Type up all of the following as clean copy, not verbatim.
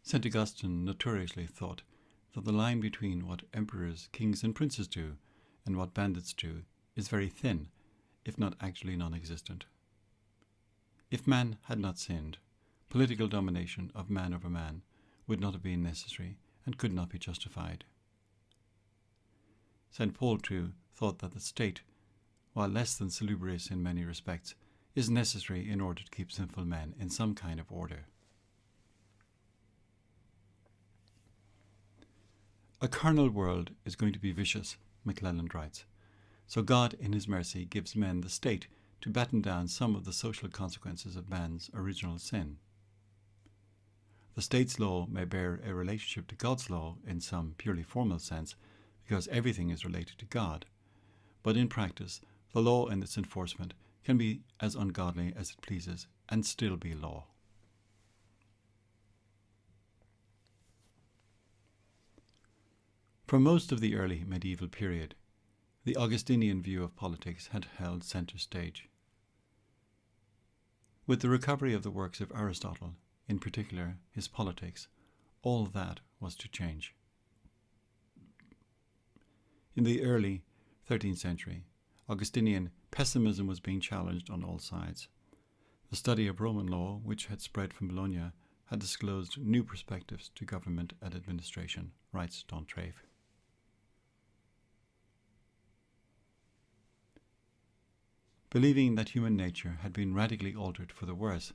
St. Augustine notoriously thought that the line between what emperors, kings, and princes do and what bandits do is very thin, if not actually non-existent. If man had not sinned, political domination of man over man would not have been necessary and could not be justified. St. Paul, too, thought that the state, while less than salubrious in many respects, is necessary in order to keep sinful men in some kind of order. A carnal world is going to be vicious, McClelland writes, so God in his mercy gives men the state to batten down some of the social consequences of man's original sin. The state's law may bear a relationship to God's law in some purely formal sense, because everything is related to God, but in practice the law and its enforcement can be as ungodly as it pleases and still be law. For most of the early medieval period, the Augustinian view of politics had held centre stage. With the recovery of the works of Aristotle, in particular his Politics, all that was to change. In the early 13th century, Augustinian pessimism was being challenged on all sides. The study of Roman law, which had spread from Bologna, had disclosed new perspectives to government and administration, writes D'Entrave. Believing that human nature had been radically altered for the worse,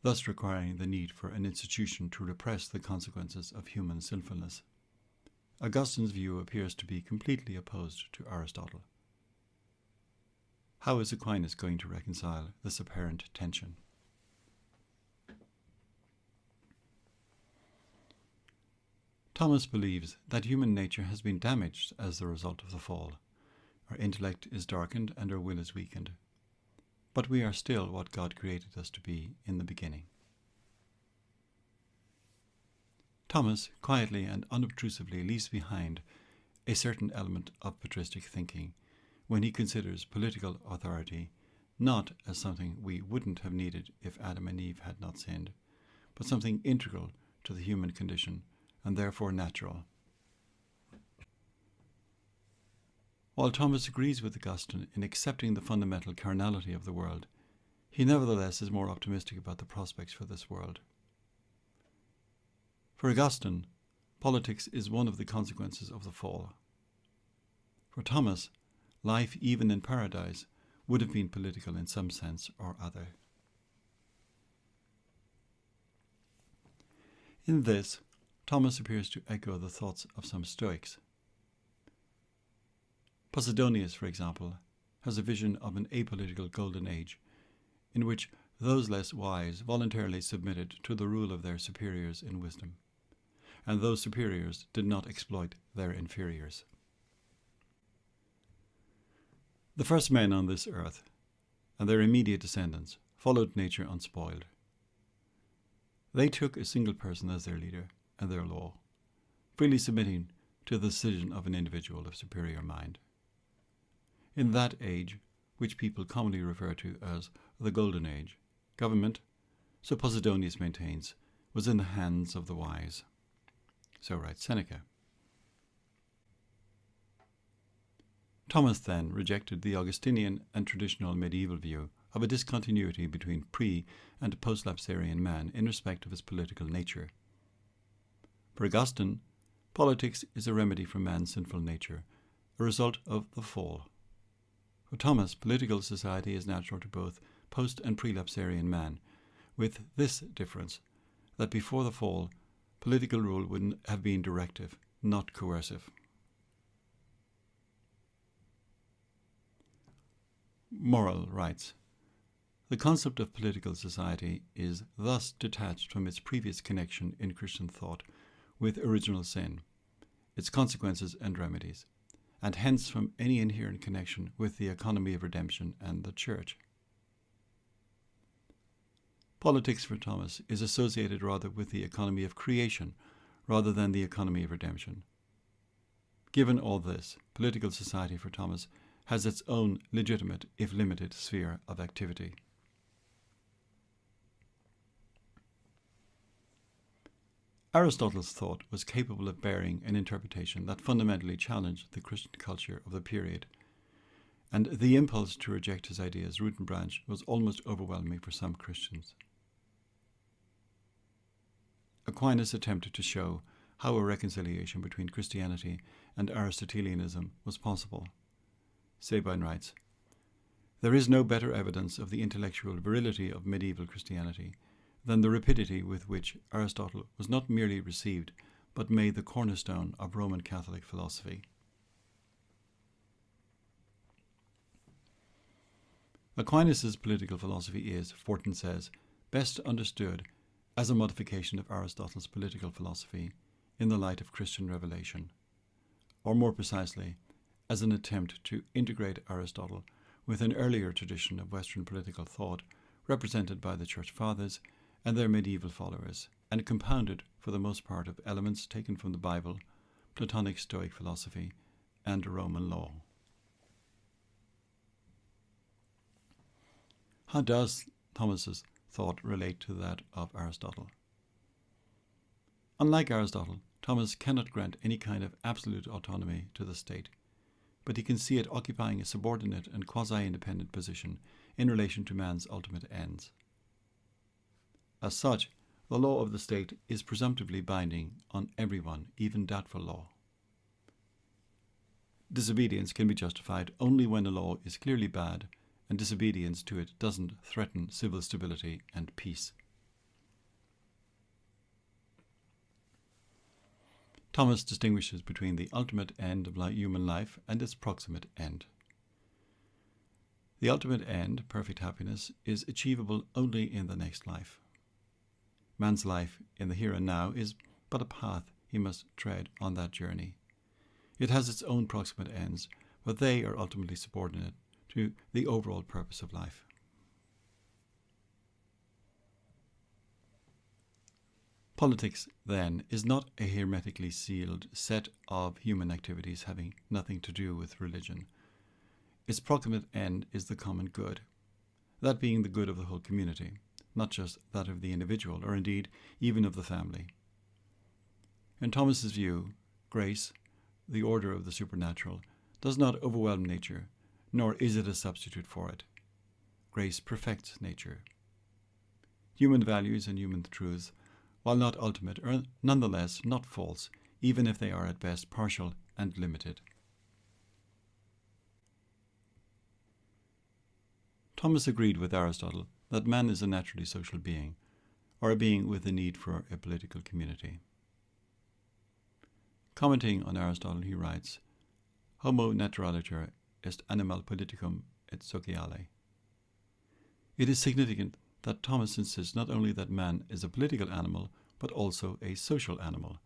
thus requiring the need for an institution to repress the consequences of human sinfulness, Augustine's view appears to be completely opposed to Aristotle. How is Aquinas going to reconcile this apparent tension? Thomas believes that human nature has been damaged as the result of the fall. Our intellect is darkened and our will is weakened. But we are still what God created us to be in the beginning. Thomas quietly and unobtrusively leaves behind a certain element of patristic thinking when he considers political authority not as something we wouldn't have needed if Adam and Eve had not sinned, but something integral to the human condition and therefore natural. While Thomas agrees with Augustine in accepting the fundamental carnality of the world, he nevertheless is more optimistic about the prospects for this world. For Augustine, politics is one of the consequences of the fall. For Thomas, life even in paradise would have been political in some sense or other. In this, Thomas appears to echo the thoughts of some Stoics. Posidonius, for example, has a vision of an apolitical golden age, in which those less wise voluntarily submitted to the rule of their superiors in wisdom, and those superiors did not exploit their inferiors. The first men on this earth, and their immediate descendants, followed nature unspoiled. They took a single person as their leader and their law, freely submitting to the decision of an individual of superior mind. In that age, which people commonly refer to as the Golden Age, government, so Posidonius maintains, was in the hands of the wise. So writes Seneca. Thomas then rejected the Augustinian and traditional medieval view of a discontinuity between pre- and post-lapsarian man in respect of his political nature. For Augustine, politics is a remedy for man's sinful nature, a result of the fall. For Thomas, political society is natural to both post- and pre-lapsarian man, with this difference, that before the fall, political rule would have been directive, not coercive. Morel writes, "The concept of political society is thus detached from its previous connection in Christian thought with original sin, its consequences and remedies, and hence from any inherent connection with the economy of redemption and the Church." Politics for Thomas is associated rather with the economy of creation rather than the economy of redemption. Given all this, political society for Thomas has its own legitimate, if limited, sphere of activity. Aristotle's thought was capable of bearing an interpretation that fundamentally challenged the Christian culture of the period, and the impulse to reject his ideas root and branch was almost overwhelming for some Christians. Aquinas attempted to show how a reconciliation between Christianity and Aristotelianism was possible. Sabine writes, "There is no better evidence of the intellectual virility of medieval Christianity than the rapidity with which Aristotle was not merely received, but made the cornerstone of Roman Catholic philosophy." Aquinas' political philosophy is, Fortin says, best understood as a modification of Aristotle's political philosophy in the light of Christian revelation, or more precisely, as an attempt to integrate Aristotle with an earlier tradition of Western political thought represented by the Church Fathers and their medieval followers, and compounded for the most part of elements taken from the Bible, Platonic Stoic philosophy, and Roman law. How does Thomas's thought relate to that of Aristotle? Unlike Aristotle, Thomas cannot grant any kind of absolute autonomy to the state, but he can see it occupying a subordinate and quasi-independent position in relation to man's ultimate ends. As such, the law of the state is presumptively binding on everyone, even doubtful law. Disobedience can be justified only when a law is clearly bad and disobedience to it doesn't threaten civil stability and peace. Thomas distinguishes between the ultimate end of human life and its proximate end. The ultimate end, perfect happiness, is achievable only in the next life. Man's life in the here and now is but a path he must tread on that journey. It has its own proximate ends, but they are ultimately subordinate to the overall purpose of life. Politics, then, is not a hermetically sealed set of human activities having nothing to do with religion. Its proximate end is the common good, that being the good of the whole community, not just that of the individual, or indeed even of the family. In Thomas's view, grace, the order of the supernatural, does not overwhelm nature, nor is it a substitute for it. Grace perfects nature. Human values and human truths, while not ultimate, are nonetheless not false, even if they are at best partial and limited. Thomas agreed with Aristotle that man is a naturally social being, or a being with a need for a political community. Commenting on Aristotle, he writes, "Homo naturaliter est animal politicum et sociale." It is significant that Thomas insists not only that man is a political animal, but also a social animal,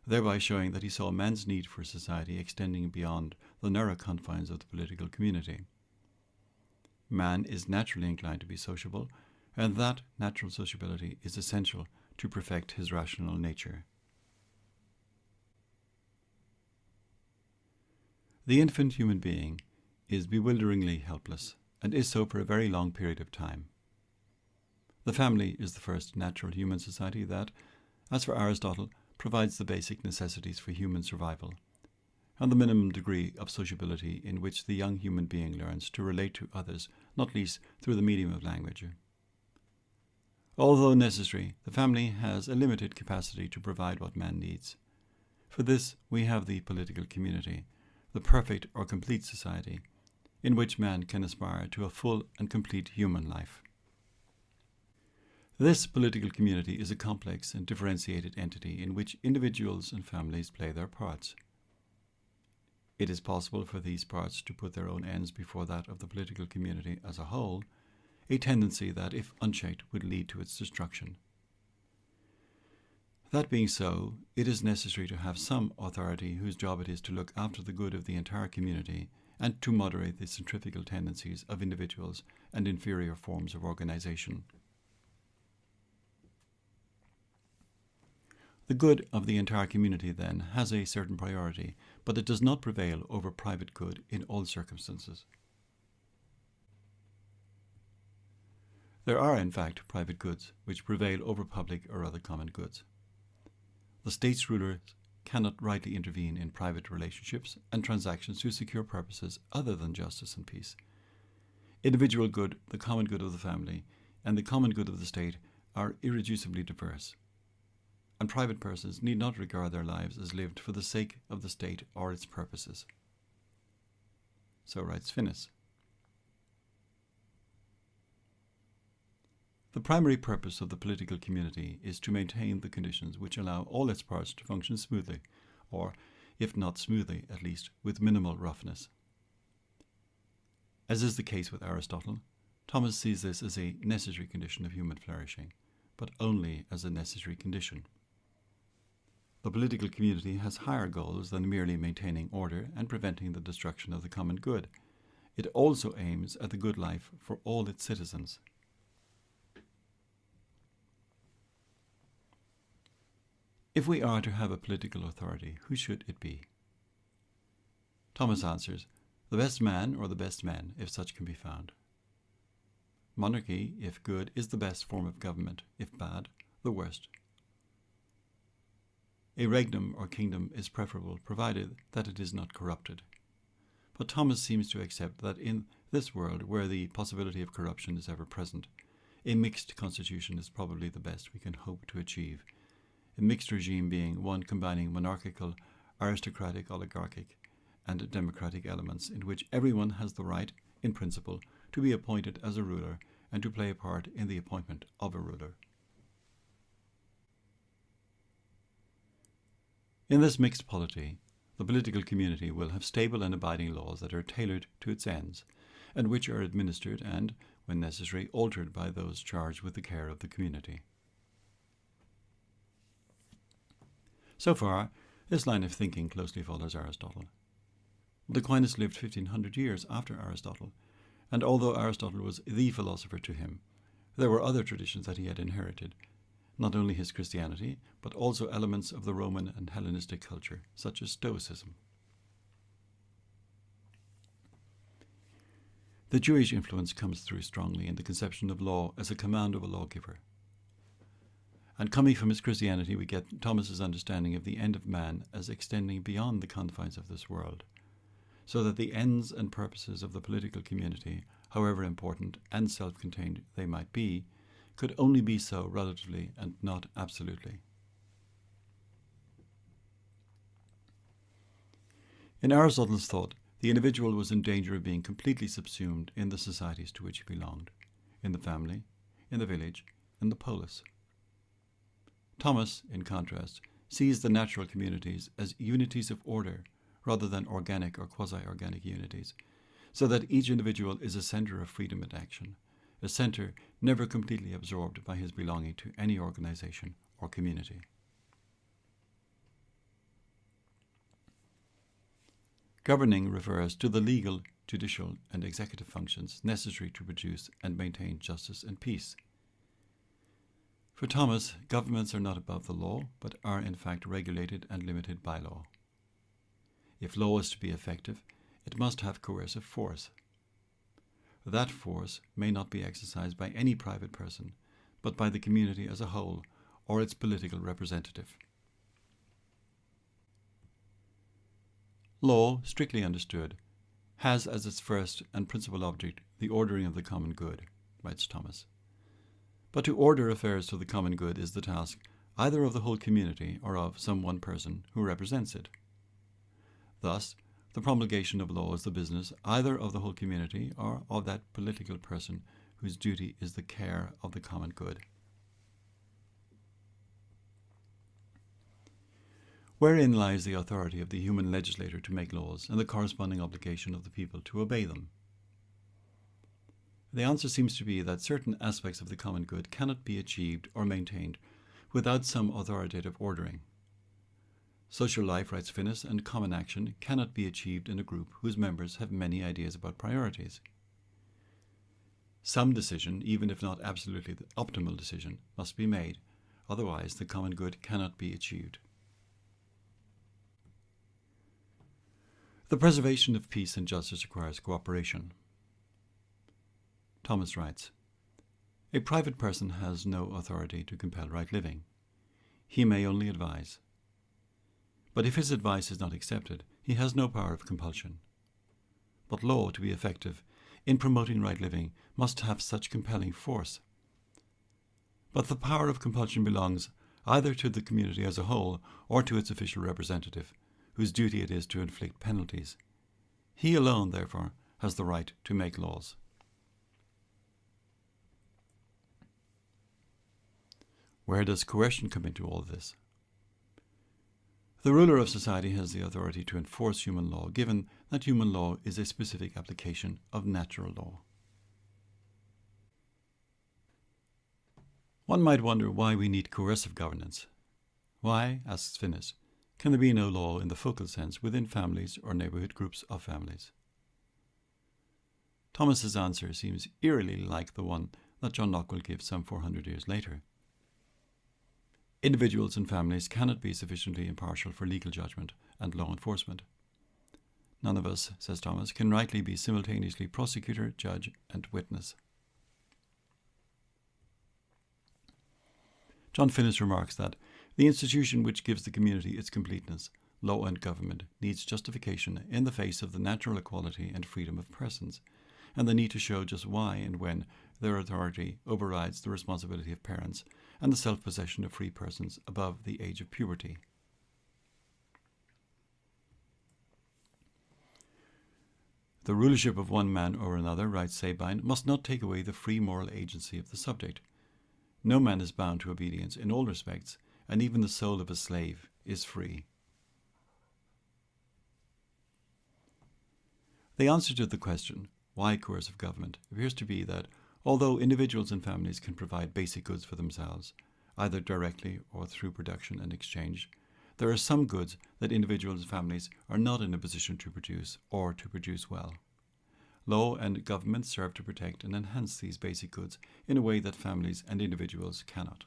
thereby showing that he saw man's need for society extending beyond the narrow confines of the political community. Man is naturally inclined to be sociable, and that natural sociability is essential to perfect his rational nature. The infant human being is bewilderingly helpless, and is so for a very long period of time. The family is the first natural human society that, as for Aristotle, provides the basic necessities for human survival, and the minimum degree of sociability in which the young human being learns to relate to others, not least through the medium of language. Although necessary, the family has a limited capacity to provide what man needs. For this, we have the political community, the perfect or complete society, in which man can aspire to a full and complete human life. This political community is a complex and differentiated entity in which individuals and families play their parts. It is possible for these parts to put their own ends before that of the political community as a whole, a tendency that, if unchecked, would lead to its destruction. That being so, it is necessary to have some authority whose job it is to look after the good of the entire community and to moderate the centrifugal tendencies of individuals and inferior forms of organization. The good of the entire community, then, has a certain priority, but it does not prevail over private good in all circumstances. There are, in fact, private goods which prevail over public or other common goods. The state's rulers cannot rightly intervene in private relationships and transactions to secure purposes other than justice and peace. Individual good, the common good of the family, and the common good of the state are irreducibly diverse, and private persons need not regard their lives as lived for the sake of the state or its purposes. So writes Finis. The primary purpose of the political community is to maintain the conditions which allow all its parts to function smoothly, or, if not smoothly, at least with minimal roughness. As is the case with Aristotle, Thomas sees this as a necessary condition of human flourishing, but only as a necessary condition. The political community has higher goals than merely maintaining order and preventing the destruction of the common good. It also aims at the good life for all its citizens. If we are to have a political authority, who should it be? Thomas answers, the best man or the best men, if such can be found. Monarchy, if good, is the best form of government; if bad, the worst. A regnum or kingdom is preferable, provided that it is not corrupted. But Thomas seems to accept that in this world, where the possibility of corruption is ever present, a mixed constitution is probably the best we can hope to achieve. A mixed regime being one combining monarchical, aristocratic, oligarchic, and democratic elements, in which everyone has the right, in principle, to be appointed as a ruler and to play a part in the appointment of a ruler. In this mixed polity, the political community will have stable and abiding laws that are tailored to its ends, and which are administered and, when necessary, altered by those charged with the care of the community. So far, this line of thinking closely follows Aristotle. But Aquinas lived 1500 years after Aristotle, and although Aristotle was the philosopher to him, there were other traditions that he had inherited, not only his Christianity, but also elements of the Roman and Hellenistic culture, such as Stoicism. The Jewish influence comes through strongly in the conception of law as a command of a lawgiver. And coming from his Christianity, we get Thomas's understanding of the end of man as extending beyond the confines of this world, so that the ends and purposes of the political community, however important and self-contained they might be, could only be so relatively and not absolutely. In Aristotle's thought, the individual was in danger of being completely subsumed in the societies to which he belonged, in the family, in the village, in the polis. Thomas, in contrast, sees the natural communities as unities of order rather than organic or quasi-organic unities, so that each individual is a centre of freedom and action, a centre never completely absorbed by his belonging to any organisation or community. Governing refers to the legal, judicial and executive functions necessary to produce and maintain justice and peace. For Thomas, governments are not above the law, but are in fact regulated and limited by law. If law is to be effective, it must have coercive force. That force may not be exercised by any private person, but by the community as a whole or its political representative. Law, strictly understood, has as its first and principal object the ordering of the common good, writes Thomas. But to order affairs to the common good is the task either of the whole community or of some one person who represents it. Thus, the promulgation of law is the business either of the whole community or of that political person whose duty is the care of the common good. Wherein lies the authority of the human legislator to make laws and the corresponding obligation of the people to obey them? The answer seems to be that certain aspects of the common good cannot be achieved or maintained without some authoritative ordering. Social life, writes Finis, and common action cannot be achieved in a group whose members have many ideas about priorities. Some decision, even if not absolutely the optimal decision, must be made, otherwise the common good cannot be achieved. The preservation of peace and justice requires cooperation. Thomas writes, a private person has no authority to compel right living. He may only advise, But if his advice is not accepted, he has no power of compulsion. But law, to be effective in promoting right living, must have such compelling force. But the power of compulsion belongs either to the community as a whole or to its official representative, whose duty it is to inflict penalties. He alone, therefore, has the right to make laws. Where does coercion come into all this? The ruler of society has the authority to enforce human law, given that human law is a specific application of natural law. One might wonder why we need coercive governance. Why, asks Finis, can there be no law in the focal sense within families or neighbourhood groups of families? Thomas's answer seems eerily like the one that John Locke will give some 400 years later. Individuals and families cannot be sufficiently impartial for legal judgment and law enforcement. None of us, says Thomas, can rightly be simultaneously prosecutor, judge, and witness. John Finnis remarks that the institution which gives the community its completeness, law and government, needs justification in the face of the natural equality and freedom of persons, and the need to show just why and when their authority overrides the responsibility of parents and the self-possession of free persons above the age of puberty. The rulership of one man or another, writes Sabine, must not take away the free moral agency of the subject. No man is bound to obedience in all respects, and even the soul of a slave is free. The answer to the question, why coercive government, appears to be that although individuals and families can provide basic goods for themselves, either directly or through production and exchange, there are some goods that individuals and families are not in a position to produce or to produce well. Law and government serve to protect and enhance these basic goods in a way that families and individuals cannot.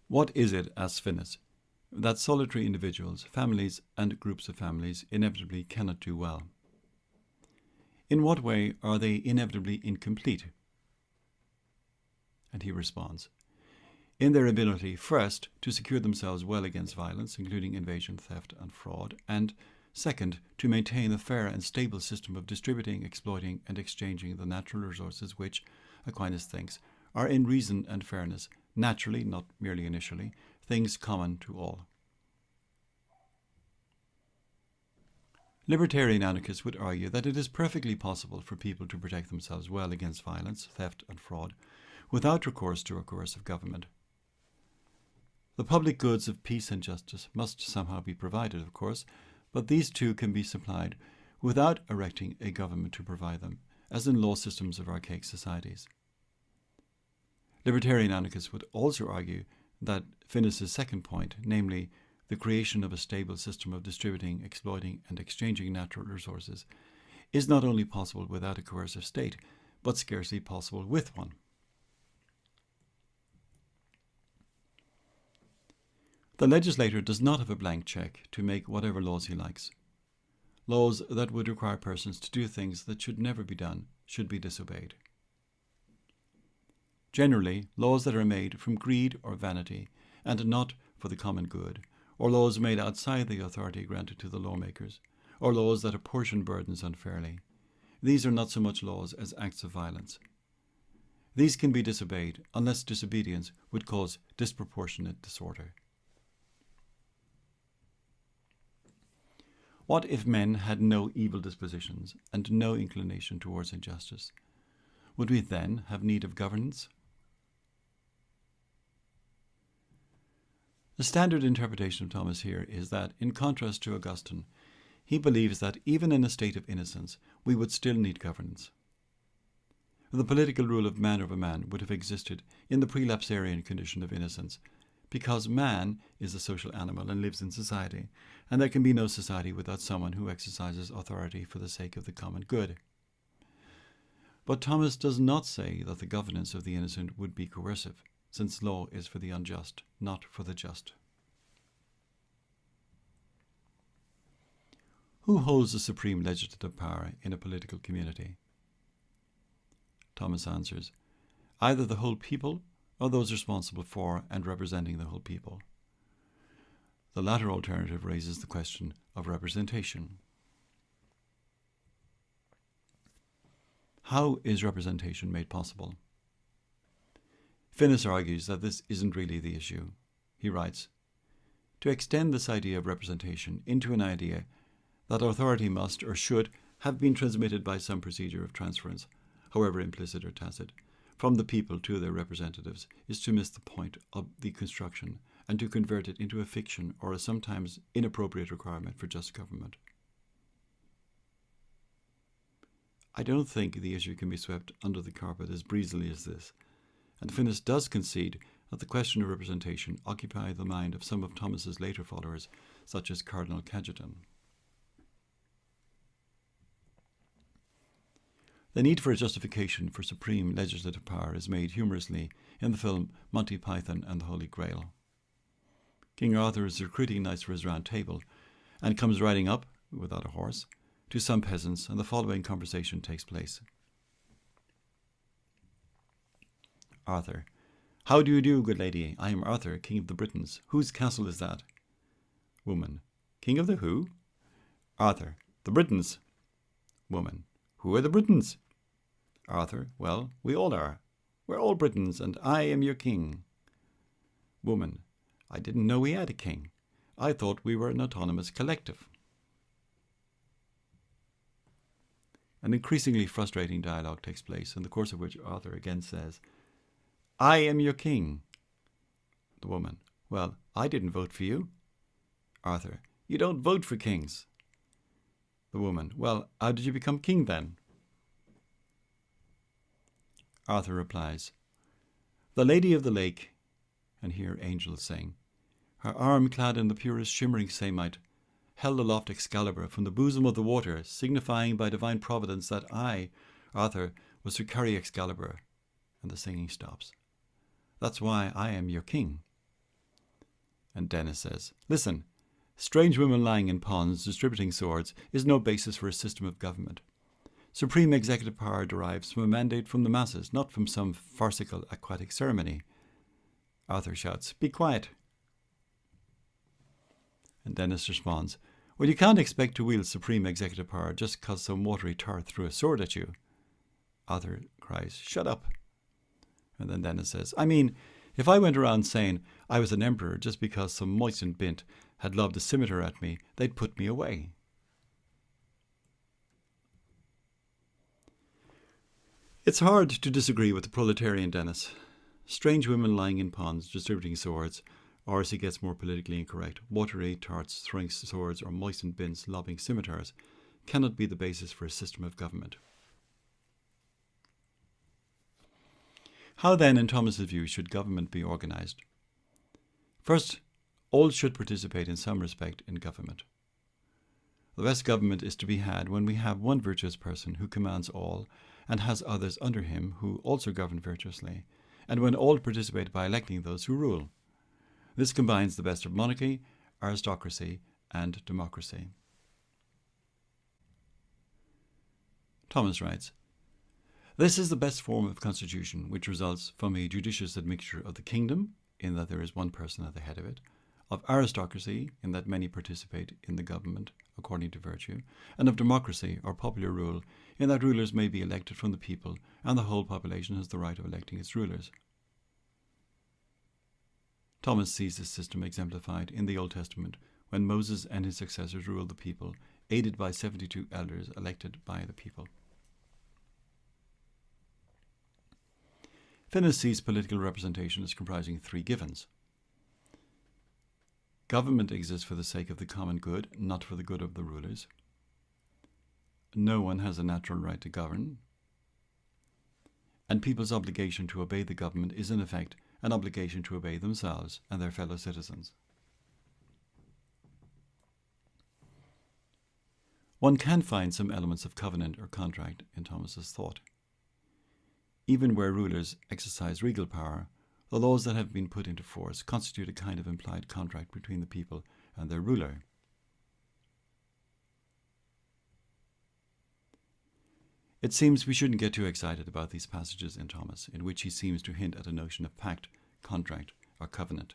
What is it, asks Finnis, that solitary individuals, families, and groups of families inevitably cannot do well? In what way are they inevitably incomplete? And he responds, in their ability, first, to secure themselves well against violence, including invasion, theft, and fraud, and second, to maintain a fair and stable system of distributing, exploiting, and exchanging the natural resources which, Aquinas thinks, are in reason and fairness, naturally, not merely initially, things common to all. Libertarian anarchists would argue that it is perfectly possible for people to protect themselves well against violence, theft, and fraud, without recourse to a coercive government. The public goods of peace and justice must somehow be provided, of course, but these too can be supplied without erecting a government to provide them, as in law systems of archaic societies. Libertarian anarchists would also argue that Finnis's second point, namely the creation of a stable system of distributing, exploiting, and exchanging natural resources, is not only possible without a coercive state, but scarcely possible with one. The legislator does not have a blank check to make whatever laws he likes. Laws that would require persons to do things that should never be done should be disobeyed. Generally, laws that are made from greed or vanity, and not for the common good, or laws made outside the authority granted to the lawmakers, or laws that apportion burdens unfairly. These are not so much laws as acts of violence. These can be disobeyed unless disobedience would cause disproportionate disorder. What if men had no evil dispositions and no inclination towards injustice? Would we then have need of governance? The standard interpretation of Thomas here is that, in contrast to Augustine, he believes that even in a state of innocence, we would still need governance. The political rule of man over man would have existed in the prelapsarian condition of innocence, because man is a social animal and lives in society, and there can be no society without someone who exercises authority for the sake of the common good. But Thomas does not say that the governance of the innocent would be coercive, since law is for the unjust, not for the just. Who holds the supreme legislative power in a political community? Thomas answers, either the whole people or those responsible for and representing the whole people. The latter alternative raises the question of representation. How is representation made possible? Finnis argues that this isn't really the issue. He writes, "To extend this idea of representation into an idea that authority must or should have been transmitted by some procedure of transference, however implicit or tacit, from the people to their representatives is to miss the point of the construction and to convert it into a fiction or a sometimes inappropriate requirement for just government." I don't think the issue can be swept under the carpet as breezily as this, and Finnis does concede that the question of representation occupied the mind of some of Thomas's later followers, such as Cardinal Cajetan. The need for a justification for supreme legislative power is made humorously in the film Monty Python and the Holy Grail. King Arthur is recruiting knights for his round table and comes riding up, without a horse, to some peasants, and the following conversation takes place. Arthur: "How do you do, good lady? I am Arthur, King of the Britons. Whose castle is that?" Woman: "King of the who?" Arthur: "The Britons." Woman: "Who are the Britons?" Arthur: "Well, we all are. We're all Britons, and I am your king." Woman: "I didn't know we had a king. I thought we were an autonomous collective." An increasingly frustrating dialogue takes place, in the course of which Arthur again says, "I am your king." The woman: "Well, I didn't vote for you." Arthur: "You don't vote for kings." The woman: "Well, how did you become king then?" Arthur replies, "The Lady of the Lake," and here angels sing, "her arm clad in the purest shimmering samite, held aloft Excalibur from the bosom of the water, signifying by divine providence that I, Arthur, was to carry Excalibur." And the singing stops. "That's why I am your king." And Dennis says, "Listen, strange women lying in ponds distributing swords is no basis for a system of government. Supreme executive power derives from a mandate from the masses, not from some farcical aquatic ceremony." Arthur shouts, "Be quiet." And Dennis responds, "Well, you can't expect to wield supreme executive power just because some watery tart threw a sword at you." Arthur cries, "Shut up." And then Dennis says, "I mean, if I went around saying I was an emperor just because some moistened bint had lobbed a scimitar at me, they'd put me away." It's hard to disagree with the proletarian Dennis. Strange women lying in ponds distributing swords, or as he gets more politically incorrect, watery tarts throwing swords or moistened bints lobbing scimitars, cannot be the basis for a system of government. How then, in Thomas's view, should government be organised? First, all should participate in some respect in government. The best government is to be had when we have one virtuous person who commands all and has others under him who also govern virtuously, and when all participate by electing those who rule. This combines the best of monarchy, aristocracy, and democracy. Thomas writes, "This is the best form of constitution which results from a judicious admixture of the kingdom, in that there is one person at the head of it, of aristocracy, in that many participate in the government according to virtue, and of democracy, or popular rule, in that rulers may be elected from the people, and the whole population has the right of electing its rulers." Thomas sees this system exemplified in the Old Testament, when Moses and his successors ruled the people, aided by 72 elders elected by the people. Finnis sees political representation as comprising three givens. Government exists for the sake of the common good, not for the good of the rulers. No one has a natural right to govern. And people's obligation to obey the government is in effect an obligation to obey themselves and their fellow citizens. One can find some elements of covenant or contract in Thomas's thought. Even where rulers exercise regal power, the laws that have been put into force constitute a kind of implied contract between the people and their ruler. It seems we shouldn't get too excited about these passages in Thomas, in which he seems to hint at a notion of pact, contract, or covenant.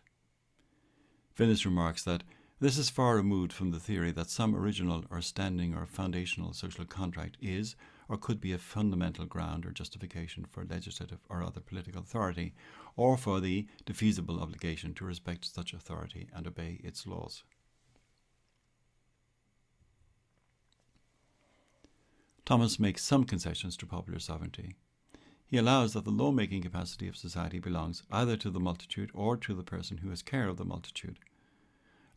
Finis remarks that this is far removed from the theory that some original or standing or foundational social contract is or could be a fundamental ground or justification for legislative or other political authority, or for the defeasible obligation to respect such authority and obey its laws. Thomas makes some concessions to popular sovereignty. He allows that the law-making capacity of society belongs either to the multitude or to the person who has care of the multitude.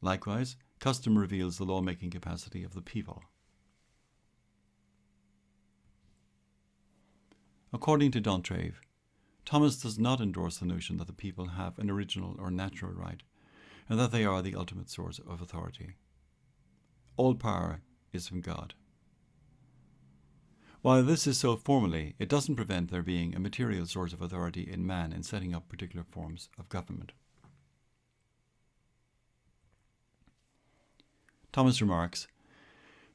Likewise, custom reveals the law-making capacity of the people. According to Dontrave, Thomas does not endorse the notion that the people have an original or natural right, and that they are the ultimate source of authority. All power is from God. While this is so formally, it doesn't prevent there being a material source of authority in man in setting up particular forms of government. Thomas remarks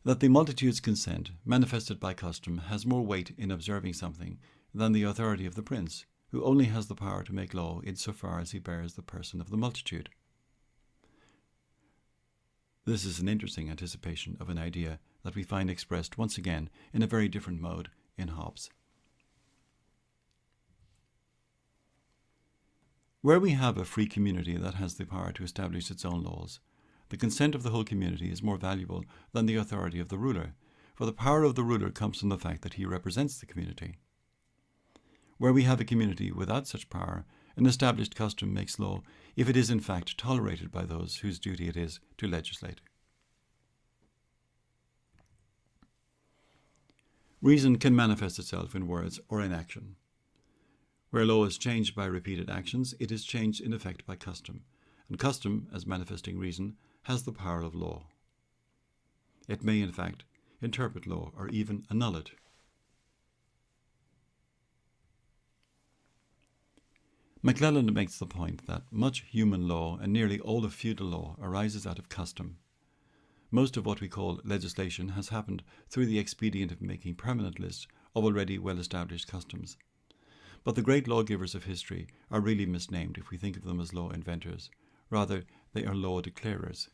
that the multitude's consent, manifested by custom, has more weight in observing something than the authority of the prince, who only has the power to make law insofar as he bears the person of the multitude. This is an interesting anticipation of an idea that we find expressed once again in a very different mode in Hobbes. Where we have a free community that has the power to establish its own laws, the consent of the whole community is more valuable than the authority of the ruler, for the power of the ruler comes from the fact that he represents the community. Where we have a community without such power, an established custom makes law if it is in fact tolerated by those whose duty it is to legislate. Reason can manifest itself in words or in action. Where law is changed by repeated actions, it is changed in effect by custom, and custom, as manifesting reason, has the power of law. It may, in fact, interpret law or even annul it. MacLelland makes the point that much human law and nearly all of feudal law arises out of custom. Most of what we call legislation has happened through the expedient of making permanent lists of already well-established customs. But the great lawgivers of history are really misnamed if we think of them as law inventors. Rather, they are law declarers.